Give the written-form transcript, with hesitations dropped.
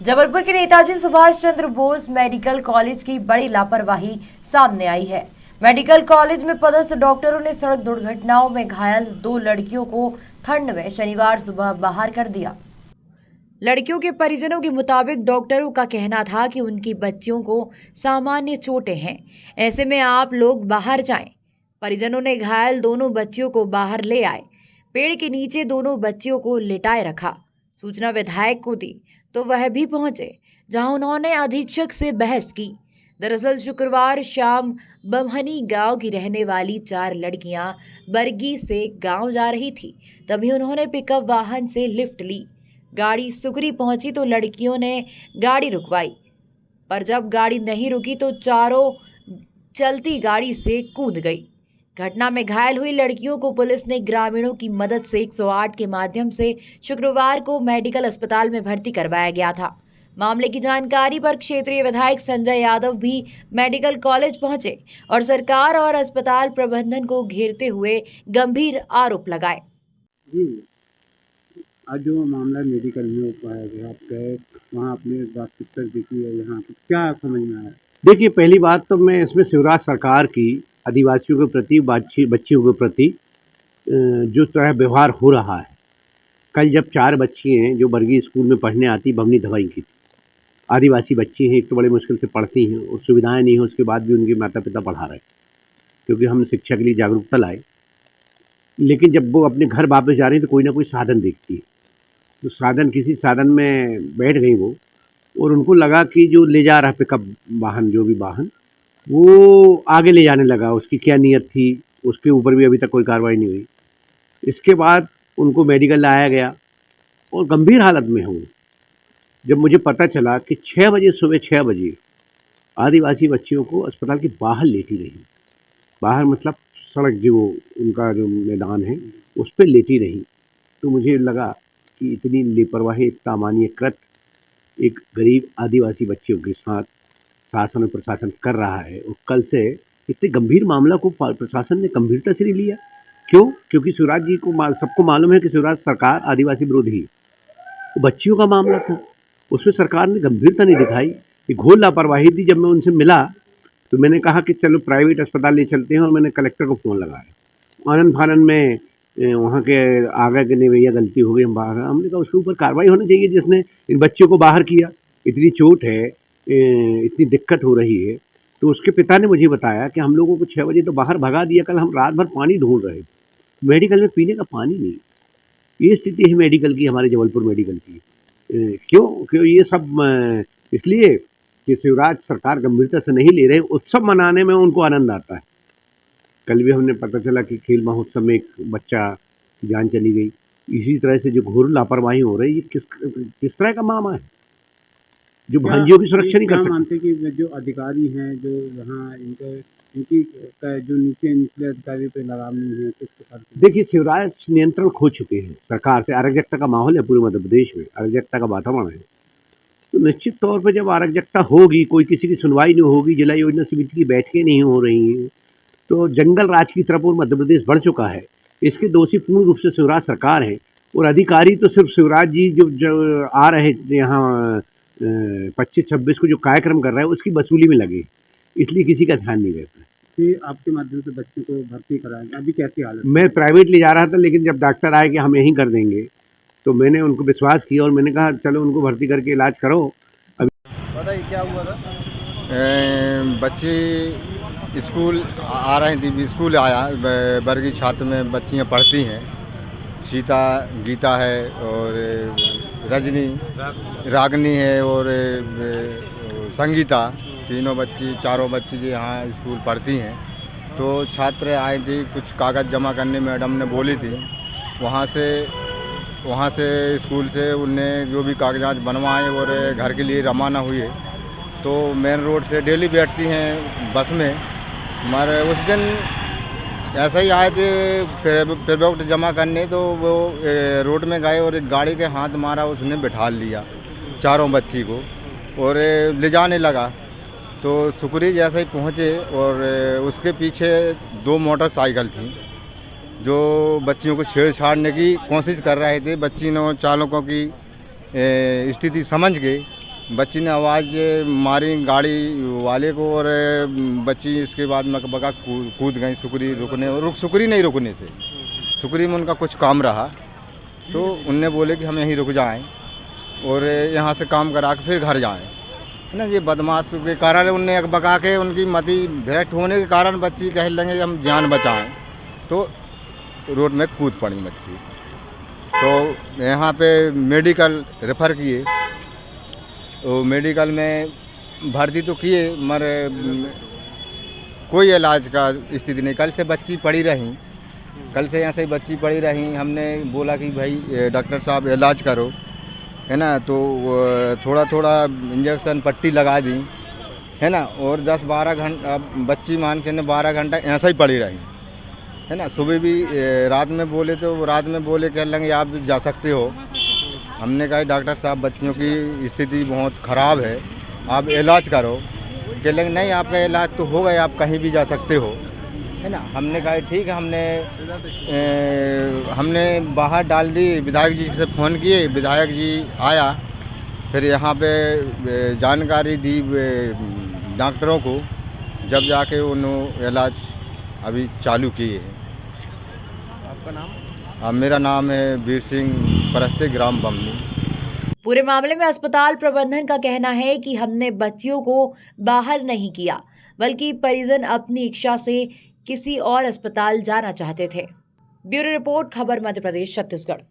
जबलपुर के Netaji Subhash Chandra Bose medical college की बड़ी लापरवाही सामने आई है। मेडिकल कॉलेज में पदस्थ डॉक्टरों ने सड़क दुर्घटनाओं में घायल 2 लड़कियों को ठंड में शनिवार सुबह बाहर कर दिया। लड़कियों के परिजनों के मुताबिक डॉक्टरों का कहना था कि उनकी बच्चियों को सामान्य चोटें हैं, ऐसे में आप लोग बाहर जाएं। परिजनों ने घायल दोनों बच्चियों को बाहर ले आए, पेड़ के नीचे दोनों बच्चियों को लिटाए रखा। सूचना विधायक को दी तो वह भी पहुंचे, जहां उन्होंने अधीक्षक से बहस की। दरअसल शुक्रवार शाम बमहनी गांव की रहने वाली 4 लड़कियां बरगी से गांव जा रही थी, तभी उन्होंने पिकअप वाहन से लिफ्ट ली। गाड़ी सुकरी पहुंची तो लड़कियों ने गाड़ी रुकवाई, पर जब गाड़ी नहीं रुकी तो चारों चलती गाड़ी से कूद गई। घटना में घायल हुई लड़कियों को पुलिस ने ग्रामीणों की मदद से 108 के माध्यम से शुक्रवार को मेडिकल अस्पताल में भर्ती करवाया गया था। मामले की जानकारी पर क्षेत्रीय विधायक संजय यादव भी मेडिकल कॉलेज पहुंचे और सरकार और अस्पताल प्रबंधन को घेरते हुए गंभीर आरोप लगाए। आज जो मामला मेडिकल में पाया गया, आप गए वहाँ अपने वास्तविकता देखी है, यहाँ क्या समझ में आया? देखिए, पहली बात तो मैं इसमें शिवराज सरकार की आदिवासियों के प्रति, बच्चियों के प्रति जो तरह व्यवहार हो रहा है। कल जब 4 बच्ची हैं जो बरगी स्कूल में पढ़ने आती, बमनी दवाई की, आदिवासी बच्ची हैं, एक तो बड़े मुश्किल से पढ़ती हैं और सुविधाएं नहीं हैं, उसके बाद भी उनके माता पिता पढ़ा रहे, क्योंकि हम शिक्षा के लिए जागरूकता लाए। लेकिन जब वो अपने घर वापस जा रही तो कोई ना कोई साधन देखती है, तो किसी साधन में बैठ गई वो, और उनको लगा कि जो ले जा रहा पिकअप वाहन, जो भी वाहन, वो आगे ले जाने लगा। उसकी क्या नीयत थी, उसके ऊपर भी अभी तक कोई कार्रवाई नहीं हुई। इसके बाद उनको मेडिकल लाया गया और गंभीर हालत में हूँ। जब मुझे पता चला कि 6 बजे, सुबह 6 बजे आदिवासी बच्चियों को अस्पताल के बाहर लेटी रही, बाहर मतलब सड़क जो उनका जो मैदान है उस पर लेटी रही, तो मुझे लगा कि इतनी लापरवाही, इतना अमानवीयकृत एक गरीब आदिवासी बच्चियों के साथ शासन और प्रशासन कर रहा है। और कल से इतने गंभीर मामला को प्रशासन ने गंभीरता से नहीं लिया। क्यों? क्योंकि शिवराज जी को सबको मालूम है कि शिवराज सरकार आदिवासी विरोधी है। वो बच्चियों का मामला था, उसमें सरकार ने गंभीरता नहीं दिखाई, ये घोर लापरवाही थी। जब मैं उनसे मिला तो मैंने कहा कि चलो प्राइवेट अस्पताल ले चलते हैं, और मैंने कलेक्टर को फ़ोन लगाया। आनंद फानन में वहाँ के आगे के नहीं, भैया गलती हो गई, हम बाहर। हमने कहा उसके ऊपर कार्रवाई होनी चाहिए जिसने इन बच्चों को बाहर किया। इतनी चोट है, इतनी दिक्कत हो रही है। तो उसके पिता ने मुझे बताया कि हम लोगों को 6 बजे तो बाहर भगा दिया, कल हम रात भर पानी ढूंढ रहे थे, मेडिकल में पीने का पानी नहीं। ये स्थिति है मेडिकल की, हमारे जबलपुर मेडिकल की। क्यों ये सब इसलिए कि शिवराज सरकार गंभीरता से नहीं ले रहे। उत्सव मनाने में उनको आनंद आता है। कल भी हमने पता चला कि खेल महोत्सव में एक बच्चा की जान चली गई। इसी तरह से जो घोर लापरवाही हो रही है, ये किस तरह का मामला है जो भांजियों की सुरक्षा नहीं कर सकते? मानते कि जो अधिकारी हैं, जो यहाँ इनकी जो निचले अधिकारी पे लगाम नहीं है? देखिए, शिवराज नियंत्रण खो चुके हैं सरकार से। अराजकता का माहौल है पूरे मध्य प्रदेश में, अराजकता का वातावरण है। तो निश्चित तौर पर जब अराजकता होगी, कोई किसी की सुनवाई नहीं होगी, जिला योजना समिति की बैठकें नहीं हो रही हैं, तो जंगल राज की तरफ और मध्य प्रदेश बढ़ चुका है। इसके दोषी पूर्ण रूप से शिवराज सरकार है, और अधिकारी तो सिर्फ शिवराज जी जो आ रहे यहाँ 25-26 को जो कार्यक्रम कर रहा है उसकी वसूली में लगे, इसलिए किसी का ध्यान नहीं रहता है। फिर आपके माध्यम से बच्चों को भर्ती कराएं, अभी कैसी हालत? मैं प्राइवेट ले जा रहा था, लेकिन जब डॉक्टर आए कि हम यहीं कर देंगे, तो मैंने उनको विश्वास किया और मैंने कहा चलो उनको भर्ती करके इलाज करो। अभी बताइए क्या हुआ था? बच्चे स्कूल आ रही थी, स्कूल आया, बरगी छात्र में बच्चियाँ पढ़ती हैं। सीता, गीता है और रजनी, रागनी है और संगीता, चारों बच्ची जो यहाँ स्कूल पढ़ती हैं। तो छात्र आए थे, कुछ कागज़ जमा करने मैडम ने बोली थी। वहाँ से स्कूल से उनने जो भी कागजात बनवाए और घर के लिए रवाना हुए। तो मेन रोड से डेली बैठती हैं बस में, मगर उस दिन ऐसा ही आए थे पेपर जमा करने, तो वो रोड में गए और एक गाड़ी के हाथ मारा, उसने बिठा लिया चारों बच्ची को और ले जाने लगा। तो सुकरी जैसे ही पहुँचे और उसके पीछे 2 मोटरसाइकिल थी जो बच्चियों को छेड़छाड़ने की कोशिश कर रहे थे। बच्ची ने चालकों की स्थिति समझ के बच्ची ने आवाज़ मारी गाड़ी वाले को और बच्ची इसके बाद मकबका कूद गई सुकरी नहीं रुकने से, सुकरी में उनका कुछ काम रहा तो उनने बोले कि हम यहीं रुक जाएं और यहाँ से काम करा के फिर घर जाएं, है ना। ये बदमाश के कारण उनने अकबका के उनकी मति भ्रष्ट होने के कारण बच्ची कह लेंगे कि हम जान बचाएं, तो रोड में कूद पड़ी बच्ची। तो यहाँ पे मेडिकल रेफ़र किए, वो मेडिकल में भर्ती तो किए मगर कोई इलाज का स्थिति नहीं। कल से बच्ची पड़ी रही, कल से यहाँ से बच्ची पड़ी रही। हमने बोला कि भाई डॉक्टर साहब इलाज करो, है ना। तो थोड़ा थोड़ा इंजेक्शन पट्टी लगा दी, है ना। और 10-12 घंटा बच्ची मान के 12 घंटा ऐसा ही पड़ी रही, है ना। सुबह भी रात में बोले तो रात में बोले कह लेंगे आप भी जा सकते हो। हमने कहा डॉक्टर साहब बच्चियों की स्थिति बहुत ख़राब है, आप इलाज करो। कह लेंगे नहीं आपका इलाज तो हो गया, आप कहीं भी जा सकते हो, है ना। हमने कहा ठीक है। हमने बाहर डाल दी, विधायक जी से फ़ोन किए, विधायक जी आया, फिर यहाँ पे जानकारी दी डॉक्टरों को, जब जाके उन्होंने इलाज अभी चालू किए। आपका नाम? मेरा नाम है वीर सिंह परस्ते, ग्राम बमनी। पूरे मामले में अस्पताल प्रबंधन का कहना है कि हमने बच्चियों को बाहर नहीं किया, बल्कि परिजन अपनी इच्छा से किसी और अस्पताल जाना चाहते थे। ब्यूरो रिपोर्ट, खबर मध्य प्रदेश छत्तीसगढ़।